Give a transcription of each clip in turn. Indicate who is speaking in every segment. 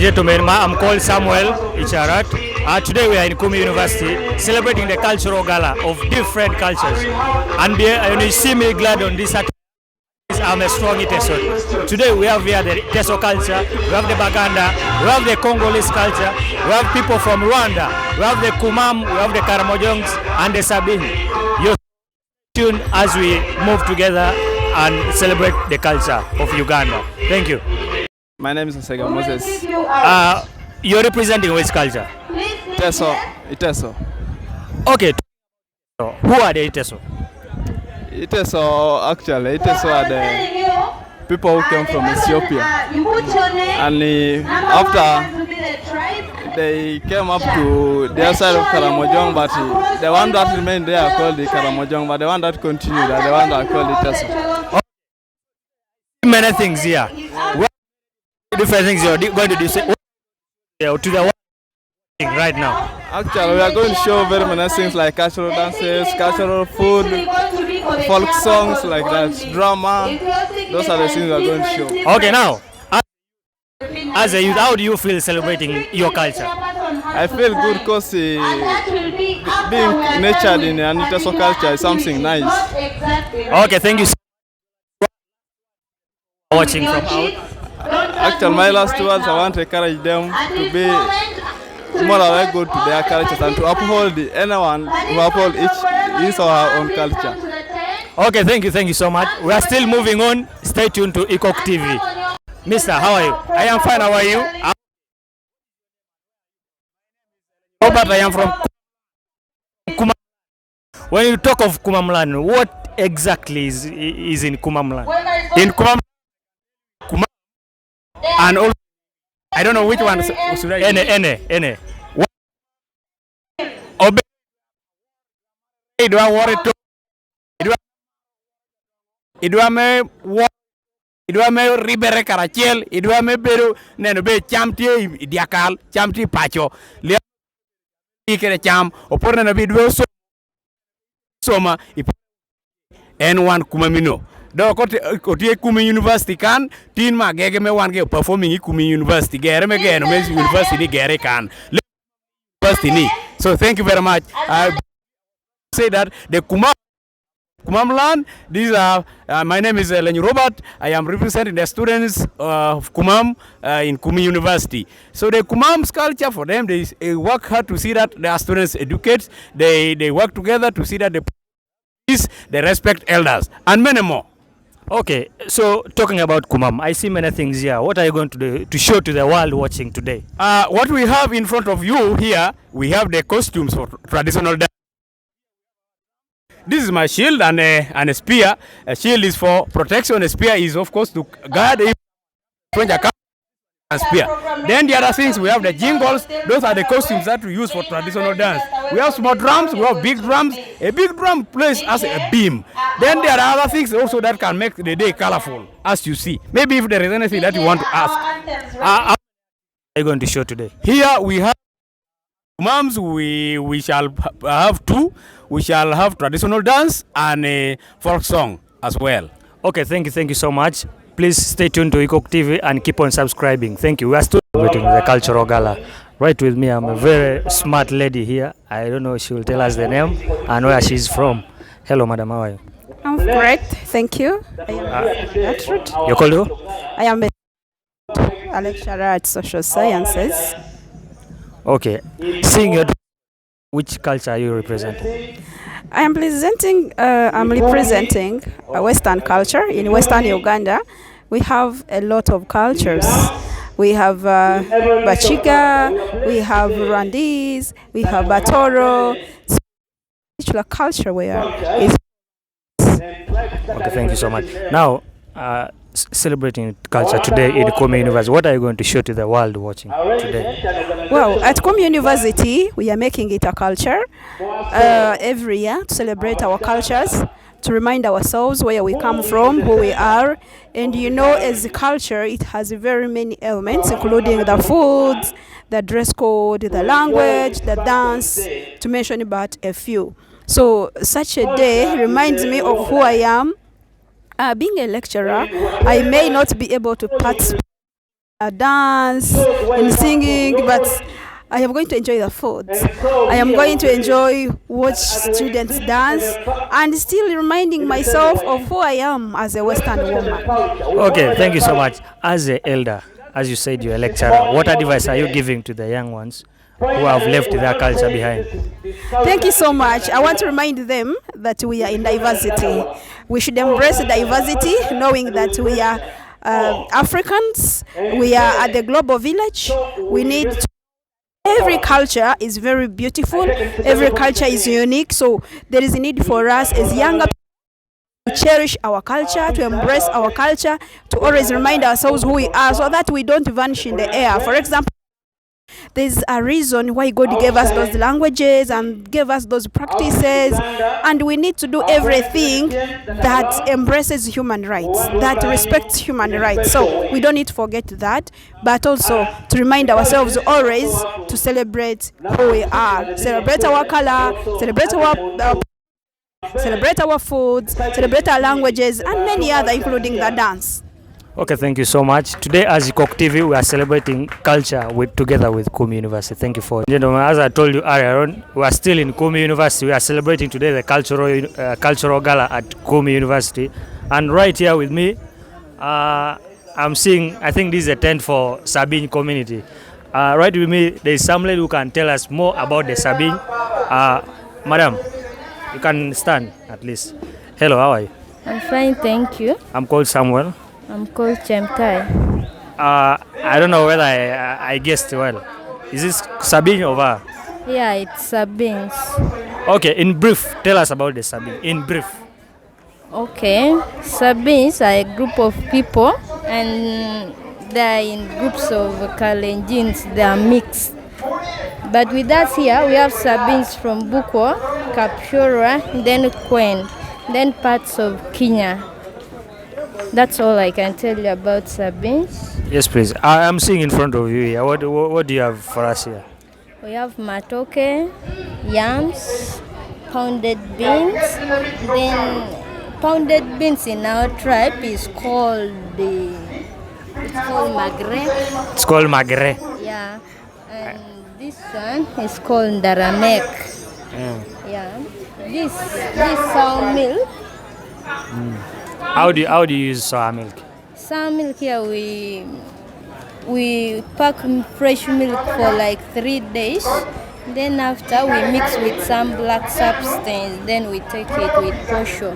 Speaker 1: gentlemen, I'm called Samuel Icharat. Today we are in Kumi University celebrating the cultural gala of different cultures. And you see me glad on this attire. I'm a strong Iteso. Today we have here the Teso culture, we have the Baganda, we have the Congolese culture, we have people from Rwanda, we have the Kumam, we have the Karamojongs and the Sabin. You're tuned as we move together and celebrate the culture of Uganda. Thank you.
Speaker 2: My name is Osega Moses.
Speaker 1: You're representing which culture?
Speaker 2: Iteso.
Speaker 1: Okay. Who are the Iteso?
Speaker 2: Iteso are the people who came from Ethiopia. And after they came up to the other side of Karamojong, but the one that remained there are called the Karamojong, but the one that continued are the one that are called Iteso.
Speaker 1: Many things here. What different things you're going to do to the world right now?
Speaker 2: Actually, we are going to show very many things like cultural dances, cultural food, folk songs like that, drama. Those are the things we are going to show.
Speaker 1: Okay, now, as a youth, how do you feel celebrating your culture?
Speaker 2: I feel good because being nurtured in an Iteso culture is something nice.
Speaker 1: Okay, thank you so much for watching from out.
Speaker 2: Actually, my last words, I want to encourage them to be more or less good to their cultures and to uphold anyone who uphold his or her own culture.
Speaker 1: Okay, thank you so much. We are still moving on. Stay tuned to IKOK TV. Mister, how are you? I am fine, how are you? Robert, I am from Kumam. When you talk of Kumam land, what exactly is in Kumam land? In Kumam, and also, I don't know which one should I Ene. Obe. Idwa worry to. Idwa me ribere karachiel. Idwa me beru neno be chamti diakal chamti pacho. Lia ikere cham. Oporne na bidwe soma N1 kumamino. Do kotie Kumi University kan tin ma gege me wan ge performing i Kumi University gere me gere me university gere kan university ni. So thank you very much. I say that the Kumam land, these are my name is Lango Robert. I am representing the students of Kumam in Kumi University. So the Kumam's culture, for them, they work hard to see that their students educate. They work together to see that they respect elders and many more. Okay, so talking about Kumam, I see many things here. What are you going to do to show to the world watching today? What we have in front of you here, we have the costumes for traditional dance. This is my shield and a spear. A shield is for protection. A spear is, of course, to guard if and spear. Then the other things, we have the jingles. Those are the costumes that we use for traditional dance. We have small drums, we have big drums. A big drum plays as a beam. Then there are other things also that can make the day colorful, as you see. Maybe if there is anything that you want to ask. What are you going to show today? Here we have Kumams. We shall have two. We shall have traditional dance and a folk song as well. Okay, thank you so much. Please stay tuned to IKOK TV and keep on subscribing. Thank you. We are still celebrating the cultural gala. Right with me, I'm a very smart lady here. I don't know if she will tell us the name and where she's from. Hello, madam. How are you?
Speaker 3: I'm great. Thank you. I am Gertrude.
Speaker 1: You called who?
Speaker 3: I am a lecturer at social sciences.
Speaker 1: Okay. Seeing your, which culture are you representing?
Speaker 3: I'm representing a Western culture in Western Uganda. We have a lot of cultures. We have Bachiga, we have Rwandese, we have Batoro. So, culture where is.
Speaker 1: Okay, thank you so much. Now, celebrating culture today in Kumi University, what are you going to show to the world watching today?
Speaker 3: Well, at Kumi University, we are making it a culture every year to celebrate our cultures, to remind ourselves where we come from, who we are. And you know, as a culture, it has very many elements, including the food, the dress code, the language, the dance, to mention about a few. So such a day reminds me of who I am. Being a lecturer, I may not be able to participate dance and singing, but I am going to enjoy the food. I am going to enjoy watch students dance and still reminding myself of who I am as a Western woman.
Speaker 4: Okay, thank you so much. As an elder, as you said, you're a lecturer, what advice are you giving to the young ones who have left their culture behind?
Speaker 3: Thank you so much. I want to remind them that we are in diversity. We should embrace diversity, knowing that we are Africans. We are at the global village. We need to every culture is very beautiful. Every culture is unique. So there is a need for us as younger people to cherish our culture, to embrace our culture, to always remind ourselves who we are so that we don't vanish in the air. For example, there's a reason why God gave us those languages and gave us those practices, and we need to do everything that embraces human rights, that respects human rights. So we don't need to forget that, but also to remind ourselves always to celebrate who we are, celebrate our color, celebrate our foods, celebrate our languages, and many other, including the dance.
Speaker 4: Okay, thank you so much. Today, as IKOK TV, we are celebrating culture together with Kumi University. Thank you for. Gentlemen, as I told you earlier on, we are still in Kumi University. We are celebrating today the cultural gala at Kumi University, and right here with me, I'm seeing. I think this is a tent for Sabin community. Right with me, there is somebody who can tell us more about the Sabin. Madam, you can stand at least. Hello, how are you?
Speaker 5: I'm fine, thank you.
Speaker 4: I'm called Samuel.
Speaker 5: I'm called Chemtai.
Speaker 4: I don't know whether I guessed well. Is this Sabin over?
Speaker 5: Yeah, it's Sabins.
Speaker 4: Okay, in brief, tell us about the Sabin. In brief.
Speaker 5: Okay, Sabins are a group of people and they're in groups of Kalenjins. They are mixed. But with us here, we have Sabins from Buko, Kapshora, then Kwen, then parts of Kenya. That's all I can tell you about Sabins.
Speaker 4: Yes, please. I am seeing in front of you here. What do you have for us here?
Speaker 5: We have matoke, yams, pounded beans. Then pounded beans in our tribe is called magre.
Speaker 4: It's called magre.
Speaker 5: Yeah, and this one is called daramek. Yeah, this sour milk.
Speaker 4: How do you use sour milk?
Speaker 5: Sour milk here we pack fresh milk for like 3 days. Then after we mix with some black substance. Then we take it with posho.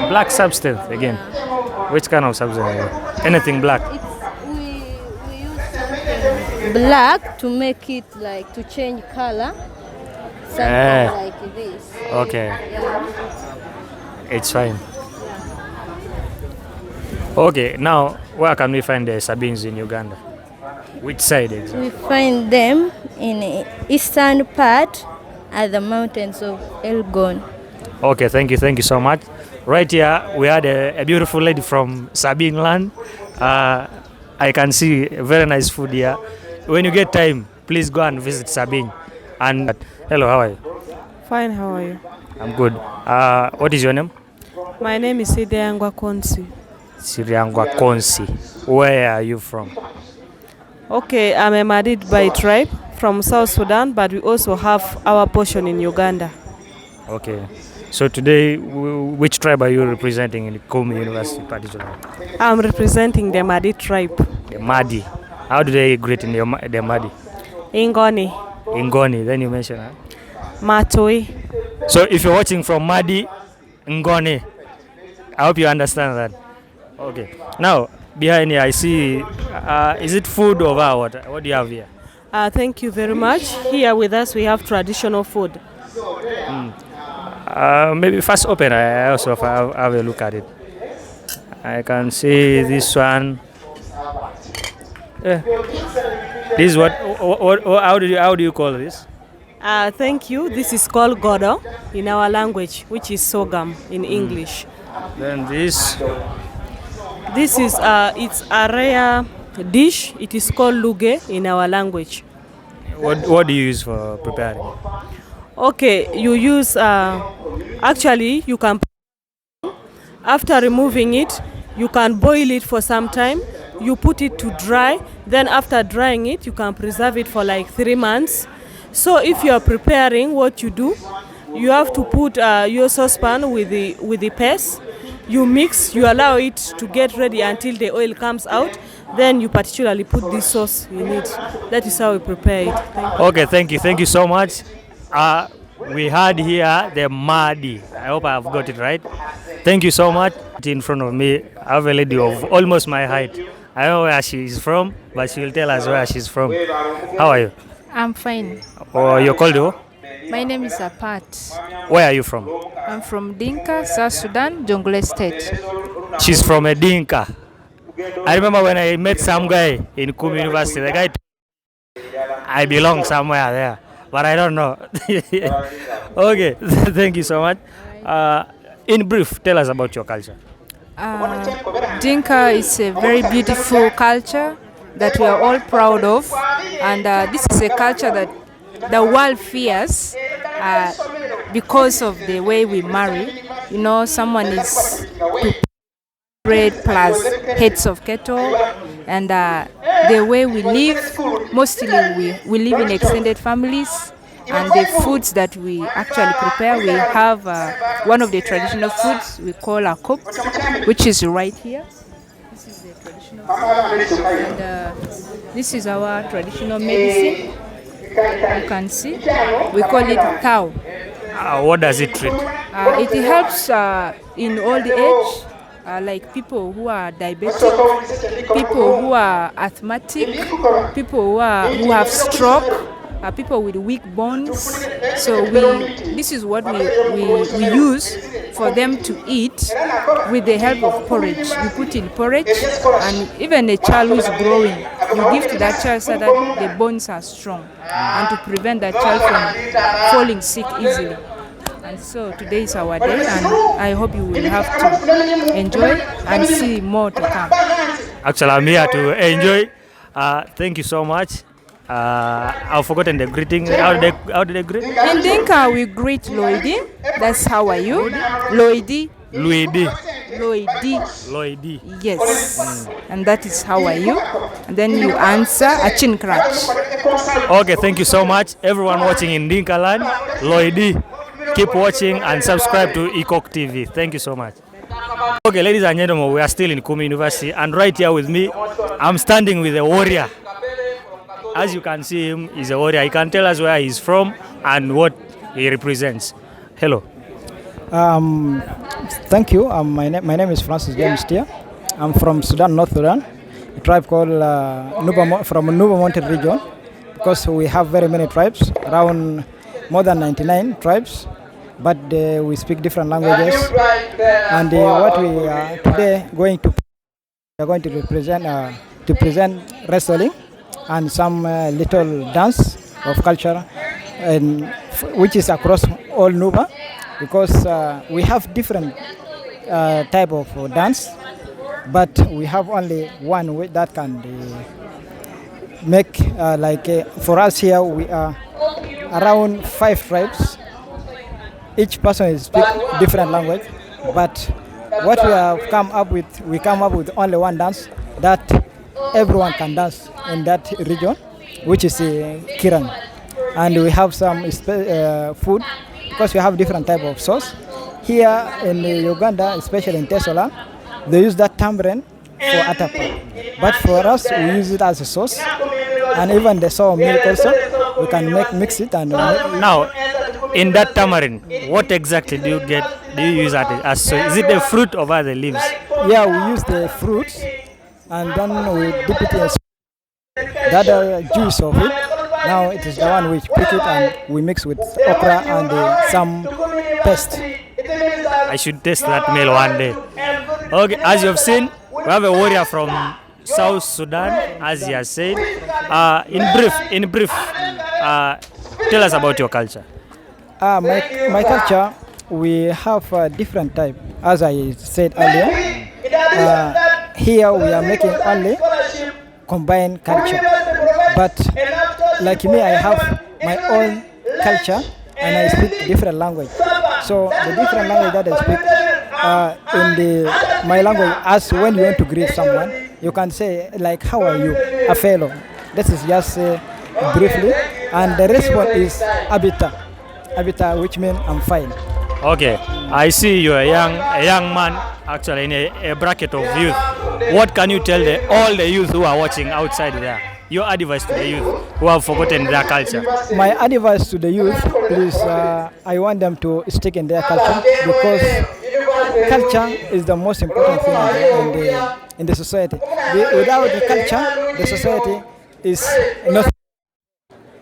Speaker 4: Black substance again.
Speaker 5: Yeah.
Speaker 4: Which kind of substance? Anything black?
Speaker 5: We use something black to make it like to change color. Something like this.
Speaker 4: Okay.
Speaker 5: Yeah.
Speaker 4: It's fine. Okay, now where can we find the Sabins in Uganda? Which side exactly?
Speaker 5: We find them in the eastern part at the mountains of Elgon.
Speaker 4: Okay, thank you so much. Right here, we had a beautiful lady from Sabin land. I can see very nice food here. When you get time, please go and visit Sabin. And hello, how are you?
Speaker 6: Fine, how are you?
Speaker 4: I'm good. What is your name?
Speaker 6: My name is Sidiangwa Konsi.
Speaker 4: Siriangwa Konsi. Where are you from?
Speaker 6: Okay, I'm a Madi by tribe from South Sudan, but we also have our portion in Uganda.
Speaker 4: Okay. So today, which tribe are you representing in Kumi University particularly?
Speaker 6: I'm representing the Madi tribe.
Speaker 4: The Madi. How do they greet in the Madi?
Speaker 6: Ingoni.
Speaker 4: Ingoni, then you mentioned that.
Speaker 6: Matoi.
Speaker 4: So if you're watching from Madi, Ngoni, I hope you understand that. Okay. Now, behind here, I see, is it food or what? What do you have here?
Speaker 6: Thank you very much. Here with us, we have traditional food.
Speaker 4: Maybe first open, I also have a look at it. I can see this one. This is what how do you call this?
Speaker 6: Thank you. This is called godo in our language, which is sorghum in English.
Speaker 4: Then this
Speaker 6: is it's a rare dish. It is called luge in our language.
Speaker 4: What do you use for preparing?
Speaker 6: Okay, you use actually you can, after removing it, you can boil it for some time. you put it to dry. Then after drying it, you can preserve it for like 3 months. So if you are preparing, what you do, you have to put your saucepan with the paste. You mix, you allow it to get ready until the oil comes out. Then you particularly put this sauce in it. That is how we prepare it.
Speaker 4: Okay, thank you so much. We had here the Madi. I hope I have got it right. Thank you so much. In front of me, I have a lady of almost my height. I don't know where she is from, but she will tell us where she's from. How are you?
Speaker 7: I'm fine.
Speaker 4: Oh, you're called who?
Speaker 7: My name is Apat.
Speaker 4: Where are you from?
Speaker 7: I'm from Dinka, South Sudan, Jonglei State.
Speaker 4: She's from a Dinka. I remember when I met some guy in Kumi University, the guy I belong somewhere there, but I don't know. Okay, thank you so much. In brief, tell us about your culture.
Speaker 7: Dinka is a very beautiful culture that we are all proud of, and this is a culture that the world fears because of the way we marry. You know, someone is bread plus heads of cattle, and the way we live, mostly we live in extended families, and the foods that we actually prepare, we have one of the traditional foods we call IKOK, which is right here. This is the traditional food, and this is our traditional medicine. You can see, we call it cow.
Speaker 4: What does it treat?
Speaker 7: It helps in old age, like people who are diabetic, people who are asthmatic, people who have stroke, people with weak bones. So this is what we use for them to eat with the help of porridge. We put in porridge, and even a child who is growing, you give to that child so that the bones are strong and to prevent that child from falling sick easily. And so today is our day, and I hope you will have to enjoy and see more to come.
Speaker 4: Actually, I'm here to enjoy. Thank you so much. I've forgotten the greeting. How did they greet?
Speaker 7: In Dinka, we greet Loidi. That's how are you? Loidi.
Speaker 4: Luidi.
Speaker 7: Loidi.
Speaker 4: Loidi.
Speaker 7: Yes. And that is how are you? And then you answer a chin crutch.
Speaker 4: Okay, thank you so much. Everyone watching in Dinka land, Loidi. Keep watching and subscribe to IKOK TV. Thank you so much. Okay, ladies and gentlemen, we are still in Kumi University, and right here with me, I'm standing with a warrior. As you can see him, he's a warrior. He can tell us where he's from and what he represents. Hello.
Speaker 8: Thank you. My name is Francis James Tia. I'm from Sudan, North Sudan, a tribe called Nuba, from Nuba Mountain region, because we have very many tribes, around more than 99 tribes, but we speak different languages. And what we are today we are going to present wrestling and some little dance of culture, and which is across all Nuba, because we have different type of dance, but we have only one way that can make for us here we are around 5 tribes. Each person speaks different language, but what we have come up with only one dance that everyone can dance in that region, which is Kiran. And we have some food, because we have different type of sauce. Here in Uganda, especially in Tesola, they use that tamarind for attire, but for us we use it as a sauce, and even the sour milk also we can mix it. And
Speaker 4: now, in that tamarind, what exactly do you use as? So is it the fruit or the leaves?
Speaker 8: Yeah, we use the fruits, and then we dip it in the other juice of it. Now it is the one we pick it and we mix with okra and some paste.
Speaker 4: I should taste that meal one day. Okay, as you have seen, we have a warrior from South Sudan, as he has said. In brief, tell us about your culture.
Speaker 8: My culture, we have a different type, as I said earlier. Here we are making only combined culture, but like me, I have my own culture and I speak different language. So the different language that I speak my language, as when you want to greet someone, you can say like, how are you, a fellow. This is just briefly, and the response is abita, abita, which means I'm fine.
Speaker 4: Okay, I see you're a young man actually in a bracket of youth. What can you tell all the youth who are watching outside there? Your advice to the youth who have forgotten their culture.
Speaker 8: My advice to the youth, please, I want them to stick in their culture, because culture is the most important thing in the society. Without the culture, the society is not.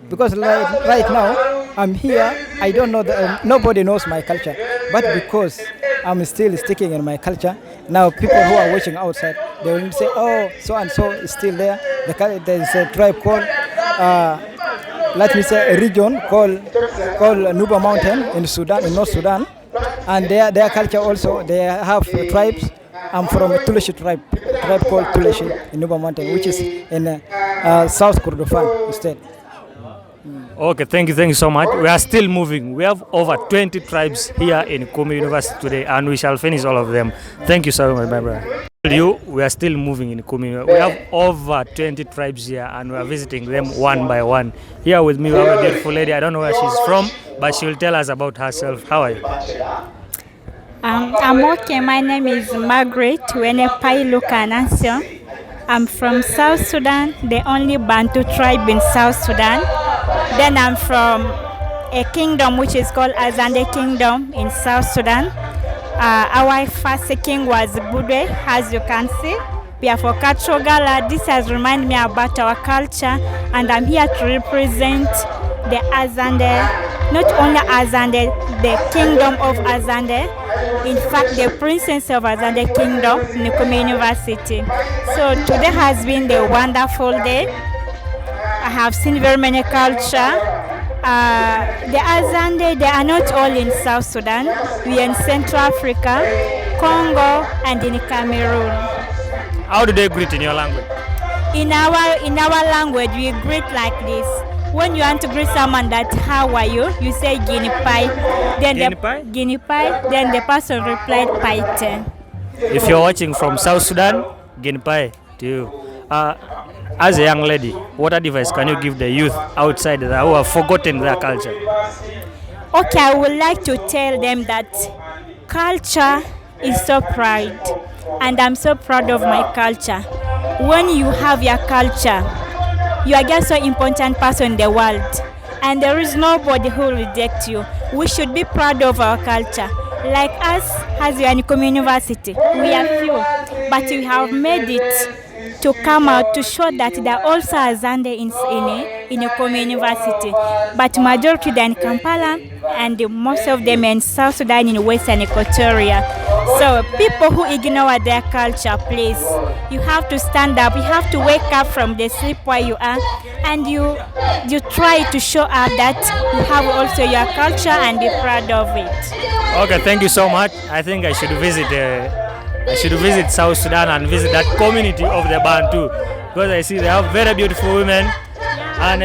Speaker 8: Because right now, I'm here, I don't know, nobody knows my culture. But because I'm still sticking in my culture, now people who are watching outside, they will say, oh, so and so is still there. There's a tribe called, let me say, a region called Nuba Mountain in Sudan, in North Sudan. And their culture also, they have tribes. I'm from a Tuleshi tribe called Tuleshi in Nuba Mountain, which is in South Kordofan state.
Speaker 4: Okay, thank you so much. We are still moving. We have over 20 tribes here in Kumi University today, and we shall finish all of them. Thank you so much, my brother. We are still moving in Kumi. We have over 20 tribes here, and we are visiting them one by one. Here with me, we have a beautiful lady. I don't know where she's from, but she will tell us about herself. How are you?
Speaker 9: I'm okay. My name is Margaret Wenepai Lukanasio. I'm from South Sudan, the only Bantu tribe in South Sudan. Then I'm from a kingdom which is called Azande Kingdom in South Sudan. Our first king was Budwe, as you can see. We are for cultural Gala. This has reminded me about our culture, and I'm here to represent the Azande, not only Azande, the kingdom of Azande. In fact, the princess of Azande Kingdom, Kumi University. So today has been a wonderful day. I have seen very many culture. The Azande, they are not all in South Sudan. We are in Central Africa, Congo, and in Cameroon.
Speaker 4: How do they greet in your language?
Speaker 9: In our language, we greet like this. When you want to greet someone that how are you, you say Guinea pie. Then Guinea pie. Then the person replied paite.
Speaker 4: If you're watching from South Sudan, Guinea pie to you. As a young lady, what advice can you give the youth outside there who have forgotten their culture?
Speaker 9: Okay, I would like to tell them that culture is so pride, and I'm so proud of my culture. When you have your culture, you are just so important person in the world, and there is nobody who will reject you. We should be proud of our culture. Like us, as we are in Kumi University, we are few, but we have made it to come out to show that there are also Azande in a Kumi University, but majority are in Kampala, and most of them in South Sudan in Western Equatoria. So people who ignore their culture, please, you have to stand up. You have to wake up from the sleep where you are, and you try to show up that you have also your culture and be proud of it.
Speaker 4: Okay, thank you so much. I think I should visit South Sudan and visit that community of the Bantu, because I see they have very beautiful women, and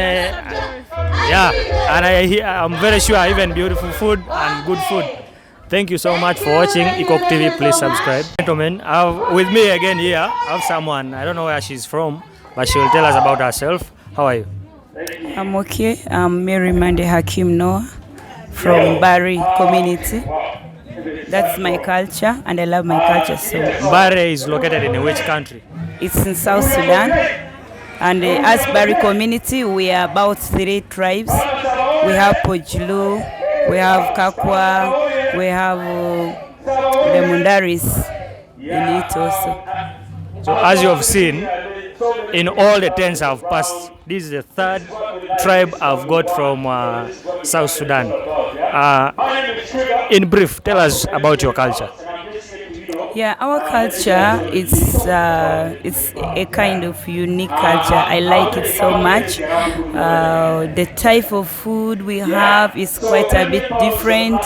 Speaker 4: I'm very sure even beautiful food and good food. Thank you so much for watching IKOK TV. Please subscribe. Gentlemen, with me again here, I have someone, I don't know where she's from, but she will tell us about herself. How are you?
Speaker 10: I'm okay. I'm Mary Mande Hakim Noah from Bari community. That's my culture, and I love my culture so.
Speaker 4: Bari is located in which country?
Speaker 10: It's in South Sudan, and as Bari community, we are about 3 tribes. We have Pojulu, we have Kakwa, we have the Mundaris in it also.
Speaker 4: So as you have seen, in all the 10s I've passed, this is the 3rd tribe I've got from South Sudan. In brief, tell us about your culture.
Speaker 10: Yeah, our culture it's a kind of unique culture. I like it so much. The type of food we have is quite a bit different,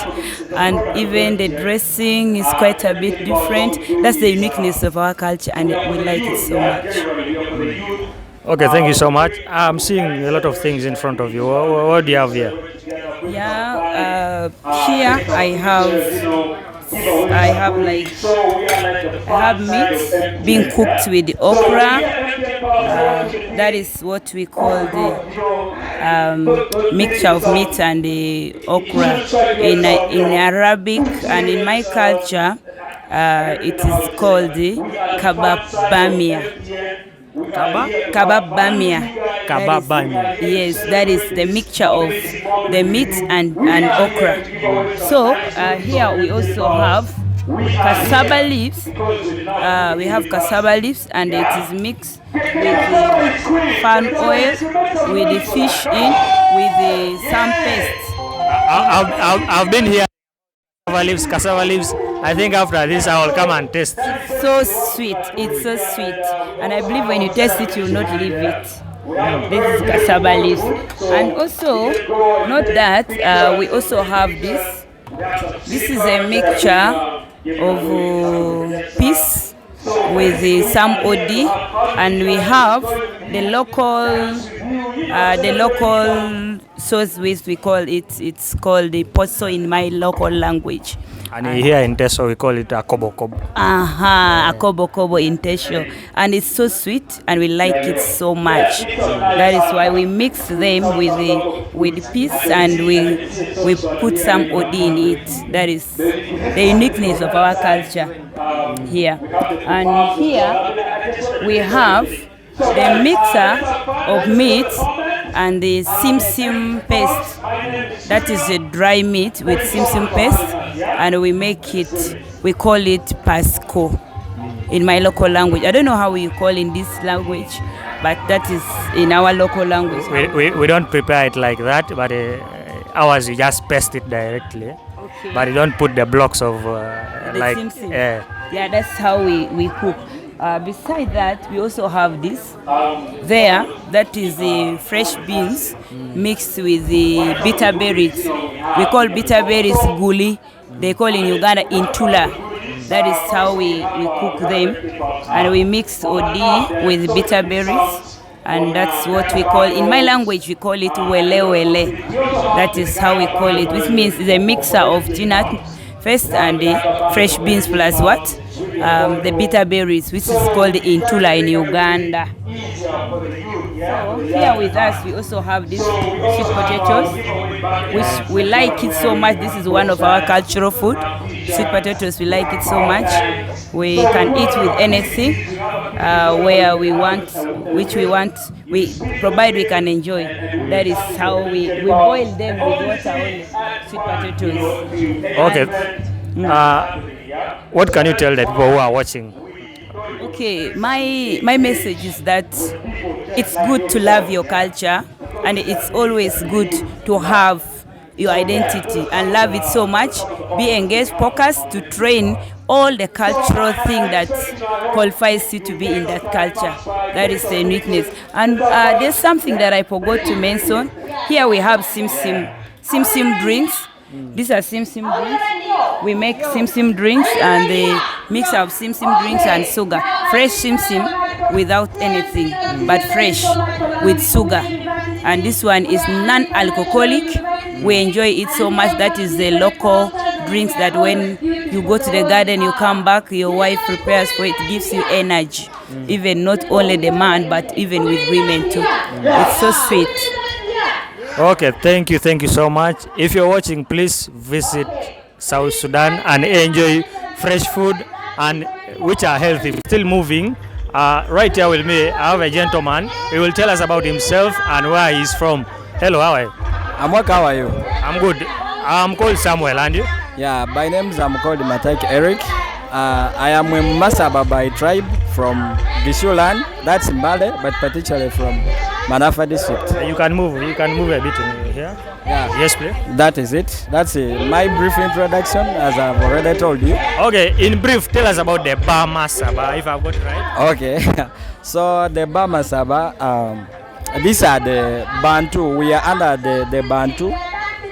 Speaker 10: and even the dressing is quite a bit different. That's the uniqueness of our culture, and we like it so much.
Speaker 4: Okay, thank you so much. I'm seeing a lot of things in front of you. What do you have here?
Speaker 10: Yeah, here I have I have like meat being cooked with the okra. That is what we call the mixture of meat and the okra in Arabic, and in my culture it is called the kabab bamia. Kabab bamia. Yes, that is the mixture of the meat and okra. So here we also have cassava leaves. We have cassava leaves, and it is mixed with the palm oil, with the fish in, with the some paste.
Speaker 4: I've been here. Cassava leaves. I think after this I will come and taste.
Speaker 10: So sweet, it's so sweet, and I believe when you taste it, you will not leave it. This is cassava leaves, and also not that we also have this. This is a mixture of peas with some OD, and we have the local sauce which we call it. It's called the poso in my local language.
Speaker 4: And here in Teso we call it a kobo kobo.
Speaker 10: A kobo kobo in Teso, and it's so sweet, and we like it so much. That is why we mix them with peas, and we put some OD in it. That is the uniqueness of our culture here. And here we have the mixer of meat and the sim paste. That is a dry meat with sim paste, and we call it pasco in my local language. I don't know how you call in this language, but that is in our local language.
Speaker 4: We don't prepare it like that, but ours you just paste it directly. Okay. But you don't put the blocks of
Speaker 10: sim. Yeah, that's how we cook. Besides that, we also have this there. That is the fresh beans mixed with the bitter berries. We call bitter berries guli. They call in Uganda intula. That is how we cook them, and we mix OD with bitter berries, and that's what we call, in my language we call it wele wele. That is how we call it, which means it's a mixer of peanut first and the fresh beans plus what? The bitter berries, which is called intula in Uganda. So here with us we also have these sweet potatoes, which we like it so much. This is one of our cultural food. Sweet potatoes, we like it so much. We can eat with anything where we want, which we want. We provide we can enjoy. That is how we boil them with water only. Sweet potatoes.
Speaker 4: Okay. What can you tell the people who are watching?
Speaker 10: Okay, my message is that it's good to love your culture, and it's always good to have your identity and love it so much. Be engaged, focus to train all the cultural thing that qualifies you to be in that culture. That is the uniqueness. And there's something that I forgot to mention. Here we have sim drinks. These are sim drinks. We make sim drinks, and the mix of sim drinks and sugar. Fresh sim without anything, but fresh with sugar. And this one is non-alcoholic. We enjoy it so much. That is the local drinks that when you go to the garden, you come back, your wife prepares for it, gives you energy. Even not only the man, but even with women too. It's so sweet.
Speaker 4: Okay, thank you so much. If you're watching, please visit South Sudan and enjoy fresh food and which are healthy. Still moving. Right here with me, I have a gentleman. He will tell us about himself and where he's from. Hello, how are you?
Speaker 11: I'm okay, how are you?
Speaker 4: I'm good. I'm called Samuel, and you?
Speaker 11: Yeah, by names I'm called Mataki Eric. I am a Masaba by tribe from Gishuland, that's in Bari, but particularly from Manafa district.
Speaker 4: You can move a bit in here.
Speaker 11: Yeah.
Speaker 4: Yes, please.
Speaker 11: That is it. That's my brief introduction, as I've already told you.
Speaker 4: Okay, in brief, tell us about the Bama Saba, if I've got it right.
Speaker 11: Okay. So the Bama Saba, these are the Bantu. We are under the Bantu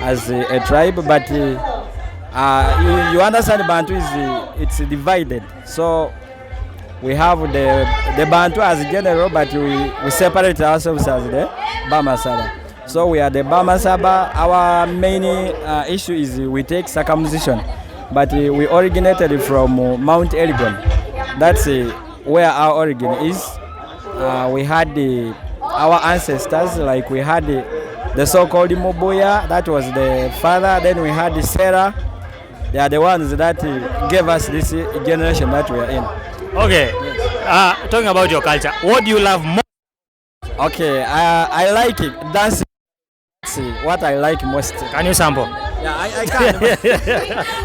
Speaker 11: as a tribe, but you understand Bantu it's divided. So we have the Bantu as general, but we separate ourselves as the Bama Saba. So we are the Bama Saba. Our main issue is we take circumcision. but we originated from Mount Elgon. That's where our origin is. We had our ancestors, like we had the so-called Moboya, that was the father. Then we had Sarah. They are the ones that gave us this generation that we are in.
Speaker 4: Okay, yes. Talking about your culture, what do you love most?
Speaker 11: Okay, I like it. Dancing. What I like most.
Speaker 4: Can you sample?
Speaker 11: Yeah, I can.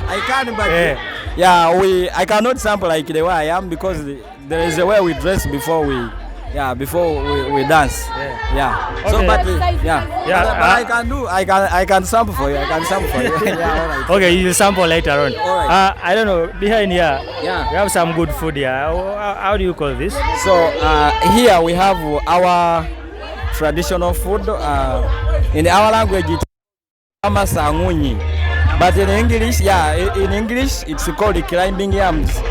Speaker 11: I can, but I cannot sample like the way I am, because there is a way we dress before we dance. Yeah.
Speaker 4: Okay.
Speaker 11: So, but I can sample for you. Yeah, all right.
Speaker 4: Okay, you sample later on.
Speaker 11: All right.
Speaker 4: I don't know. Behind here,
Speaker 11: we
Speaker 4: have some good food here. How do you call this?
Speaker 11: So here we have our traditional food. In our language, it's amasangunyi. But in English, it's called climbing yams.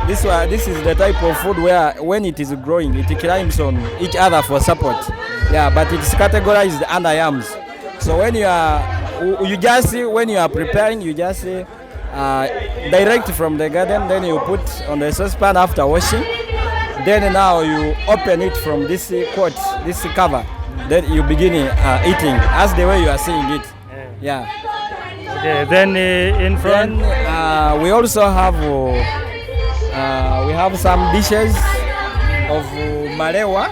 Speaker 11: This is the type of food where when it is growing, it climbs on each other for support. Yeah, but it's categorized under yams. So when you are preparing, you just direct from the garden, then you put on the saucepan after washing. Then now you open it from this cover. Then you begin eating as the way you are seeing it. Yeah.
Speaker 4: Okay, then in front,
Speaker 11: we also have some dishes of malewa.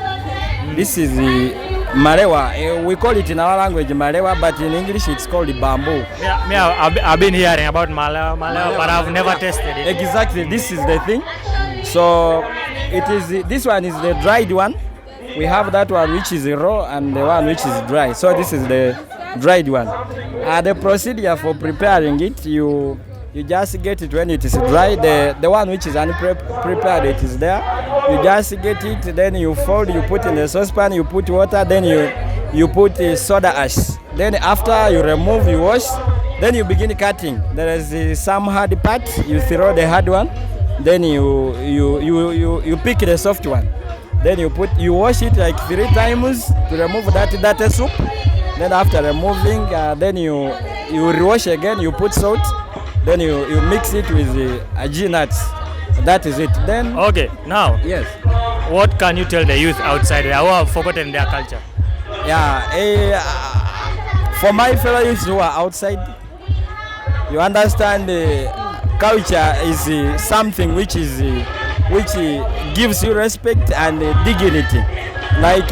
Speaker 11: This is malewa. We call it in our language malewa, but in English it's called bamboo.
Speaker 4: I've been hearing about malewa, but I've never tasted it.
Speaker 11: Exactly, this is the thing. So this one is the dried one. We have that one which is raw and the one which is dry. So this is the dried one. The procedure for preparing it, you just get it when it is dry. The one which is unprepared, it is there. You just get it, then you fold, you put in the saucepan, you put water, then you put soda ash. Then after you remove, you wash, then you begin cutting. There is some hard part, you throw the hard one, then you pick the soft one. Then you wash it like 3 times to remove that dirty soup. Then after removing, then you rewash again, you put salt, then you mix it with the nuts. That is it. Then
Speaker 4: okay, now
Speaker 11: yes,
Speaker 4: what can you tell the youth outside who have forgotten their culture?
Speaker 11: For my fellow youths who are outside, you understand culture is something which gives you respect and dignity. Like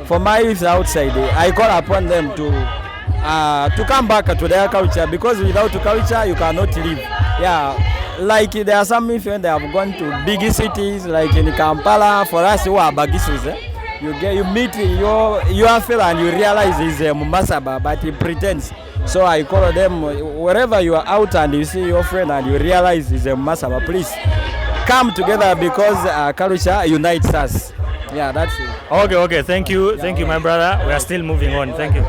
Speaker 11: for my youth outside, I call upon them to come back to their culture, because without culture you cannot live. Yeah, like there are some youth when they have gone to big cities, like in Kampala. For us who are Bagisus, you meet your fellow and you realize he's a Mumasaba, but he pretends. So I call them, wherever you are out and you see your friend and you realize he's a Mumasaba, please come together, because culture unites us. Yeah, that's it.
Speaker 4: Okay, thank you, my brother. We are still moving on. Thank you.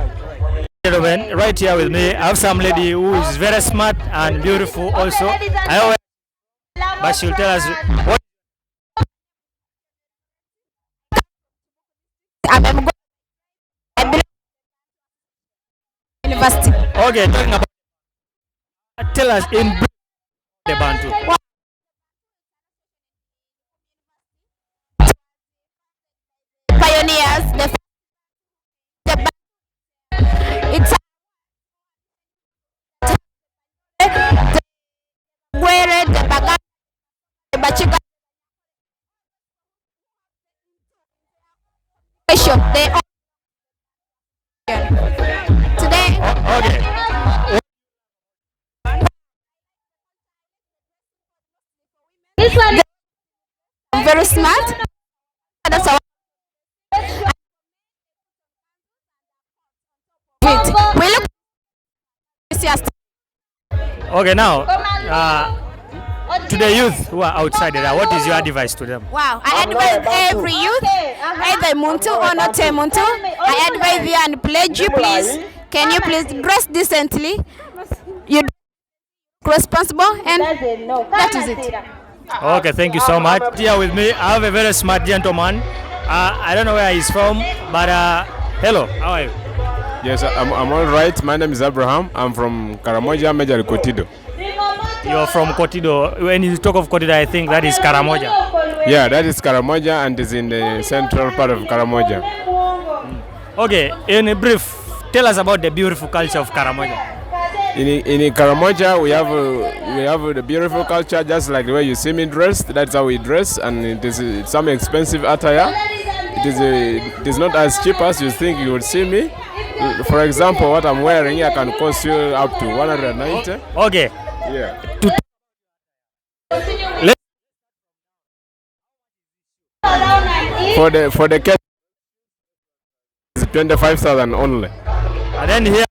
Speaker 4: Gentlemen, right here with me, I have some lady who is very smart and beautiful also. But she'll tell us what.
Speaker 12: University.
Speaker 4: Okay, talking about. Tell us in the Bantu.
Speaker 12: Pioneers, it's where the Baga, the Bachika, they today.
Speaker 4: Okay.
Speaker 12: This one very smart. That's our we look.
Speaker 4: Okay, now to the youth who are outside there, what is your advice to them?
Speaker 12: Wow, I advise every youth, either Muntu or not Muntu, I advise you and pledge you, please. Can you please dress decently? You responsible, and that is it.
Speaker 4: Okay, thank you so much. Here with me, I have a very smart gentleman. I don't know where he's from, but hello, how are you?
Speaker 13: Yes, I'm all right. My name is Abraham. I'm from Karamoja, Major Kotido.
Speaker 4: You're from Kotido. When you talk of Kotido, I think that is Karamoja.
Speaker 13: Yeah, that is Karamoja and is in the central part of Karamoja.
Speaker 4: Okay, in a brief, tell us about the beautiful culture of Karamoja.
Speaker 13: In Karamoja, we have the beautiful culture, just like the way you see me dressed. That's how we dress, and it is some expensive attire. It is not as cheap as you think you would see me. For example, what I'm wearing here can cost you up to 190.
Speaker 4: Okay.
Speaker 13: Yeah. For the cat, it's 25,000 only.
Speaker 4: And then here,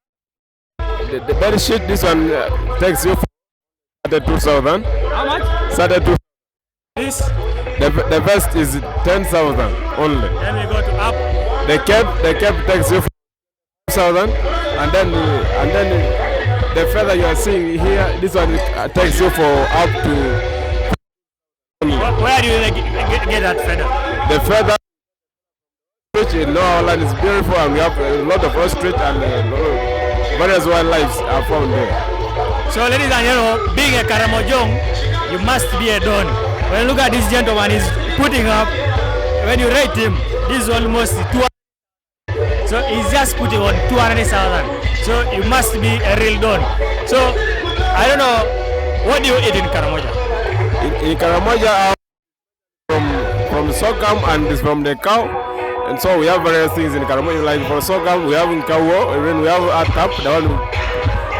Speaker 13: the bed sheet, this one takes you 32,000.
Speaker 4: how much?
Speaker 13: 32.
Speaker 4: This.
Speaker 13: The vest is 10,000 only.
Speaker 4: Then we go to up.
Speaker 13: The cap takes you 4,000, and then the feather you are seeing here, this one takes you for up to.
Speaker 4: Where do you get that feather?
Speaker 13: The feather which in New Land is beautiful, and we have a lot of ostrich and various wildlife are found there.
Speaker 4: So ladies and gentlemen, being a Karamojong, you must be a don. When you look at this gentleman, he's putting up, when you rate him, this is almost 200. So he's just putting on 200,000. So you must be a real don. So I don't know, what do you eat in Karamoja?
Speaker 13: In Karamoja, from sorghum and it's from the cow, and so we have various things in Karamoja. Like for sorghum, we have in kawo, and then we have atap, the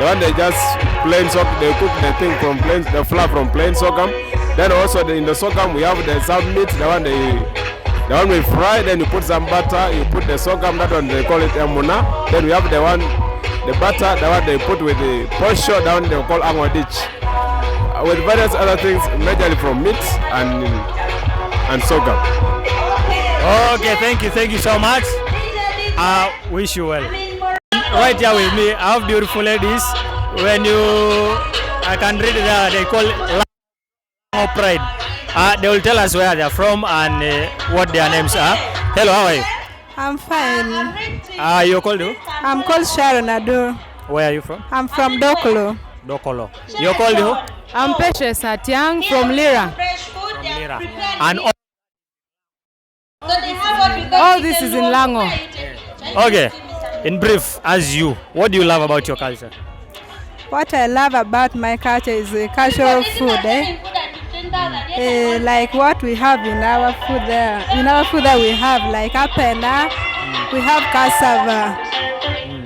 Speaker 13: one they just plain sorghum. They cook the thing from plain, the flour from plain sorghum. Then also in the sorghum we have the sub meat, the one we fry. Then you put some butter, you put the sorghum. That one they call it emuna. Then we have the butter, the one they put with the posho, that one they call angwadich. With various other things, majorly from meat and sorghum.
Speaker 4: Okay, thank you so much. I wish you well. Right here with me, I have beautiful ladies. I can read there, they call Lango Pride. They will tell us where they are from and what their names are. Hello, how are you?
Speaker 14: I'm fine.
Speaker 4: You called who?
Speaker 14: I'm called Sharon Adu.
Speaker 4: Where are you from?
Speaker 14: I'm from Dokolo.
Speaker 4: Dokolo. You called who?
Speaker 7: I'm Precious Atiang from Lira.
Speaker 4: From Lira. And
Speaker 7: all this is in Lango.
Speaker 4: okay, in brief, as you, what do you love about your culture?
Speaker 14: What I love about my culture is the cultural food. Like what we have in our food there. In our food there we have like apena, we have cassava.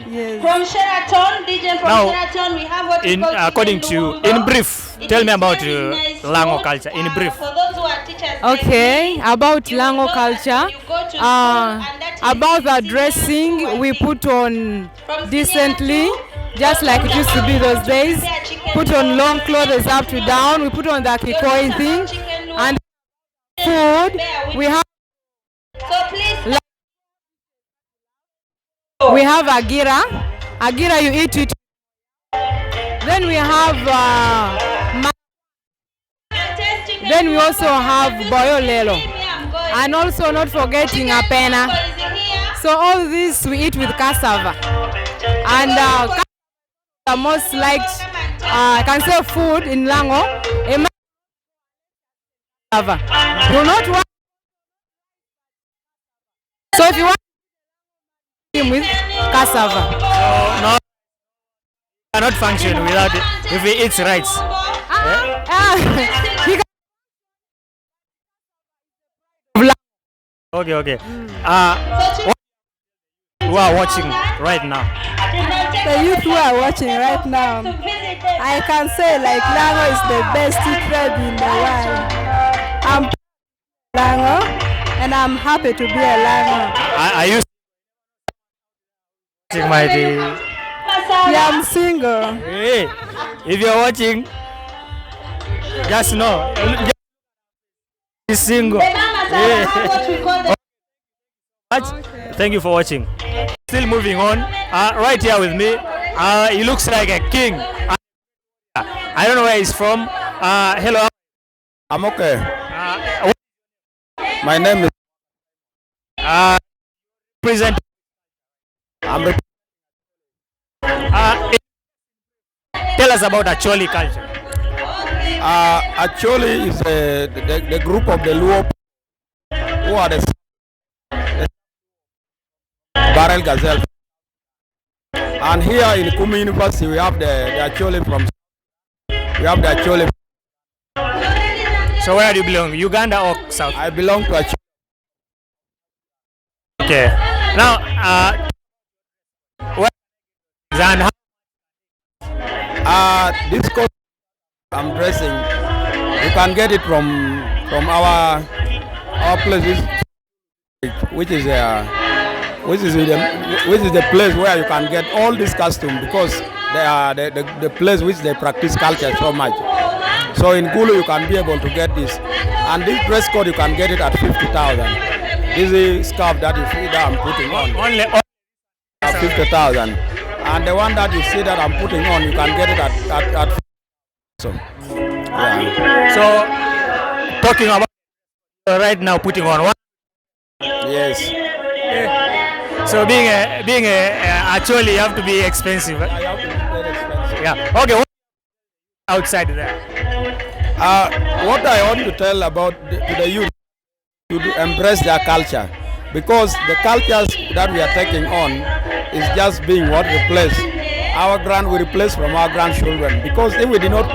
Speaker 14: Yes.
Speaker 12: From Sheraton, DJ from
Speaker 4: Now,
Speaker 12: Sheraton, we have what we call
Speaker 4: according to you, in brief, tell me about Lango culture, in brief.
Speaker 7: Okay, about Lango culture, about the dressing, we put on decently, just like it used to be those days. Put on long clothes up to down, we put on the kikoi thing, and food, we have agira. Agira you eat it. Then we have then we also have boyolelo. And also not forgetting apena. So all this we eat with cassava. And the most liked I can say food in Lango. Do not want. So if you want with cassava.
Speaker 4: No, cannot function without it if he eats rice. Okay. Who are watching right now?
Speaker 14: The youth who are watching right now, I can say like Lango is the best tribe in the world. I'm Lango and I'm happy to be a Lango.
Speaker 4: Are you watching
Speaker 14: Yeah, I'm single.
Speaker 4: Hey, if you're watching, just know he's single. Thank you for watching. Still moving on. Right here with me, he looks like a king. I don't know where he's from. Hello.
Speaker 11: I'm okay. My name is.
Speaker 4: Present.
Speaker 11: Tell
Speaker 4: us about Acholi culture.
Speaker 15: Actually, is the group of the Luo who are the Barrel Gazelle. And here in Kumi University, we have the Acholi from. We have the Acholi.
Speaker 4: So where do you belong? Uganda or South?
Speaker 15: I belong to Acholi.
Speaker 4: Okay. Now, where
Speaker 15: this coat I'm dressing, you can get it from our place, which is the place where you can get all this costume, because they are the place which they practice culture so much. So in Gulu you can be able to get this, and this dress code you can get it at 50,000. This is scarf that you see that I'm putting on.
Speaker 4: Only
Speaker 15: at 50,000, and the one that you see that I'm putting on, you can get it at 50,000. So, yeah.
Speaker 4: So talking about right now putting on one.
Speaker 15: Yes.
Speaker 4: So being actually you have to be expensive.
Speaker 15: I have to be very expensive.
Speaker 4: Yeah. Okay. What outside there?
Speaker 15: What I want to tell about to the youth to embrace their culture, because the cultures that we are taking on is just being what replaced. We replace from our grandchildren, because if we did not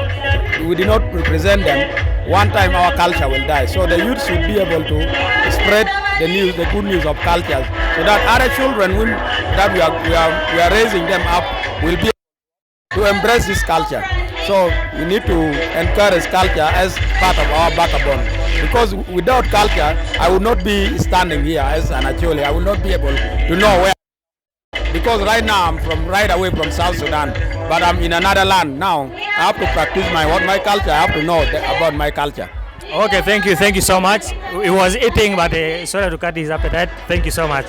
Speaker 15: represent them, one time our culture will die. So the youth should be able to spread the good news of cultures, so that other children that we are raising them up will be able to embrace this culture. So we need to encourage culture as part of our backbone, because without culture, I would not be standing here as an Acholi. I will not be able to know where. Because right now I'm right away from South Sudan, but I'm in another land now. I have to practice my culture. I have to know about my culture.
Speaker 4: Okay, thank you so much. He was eating, but sorry to cut his appetite. Thank you so much.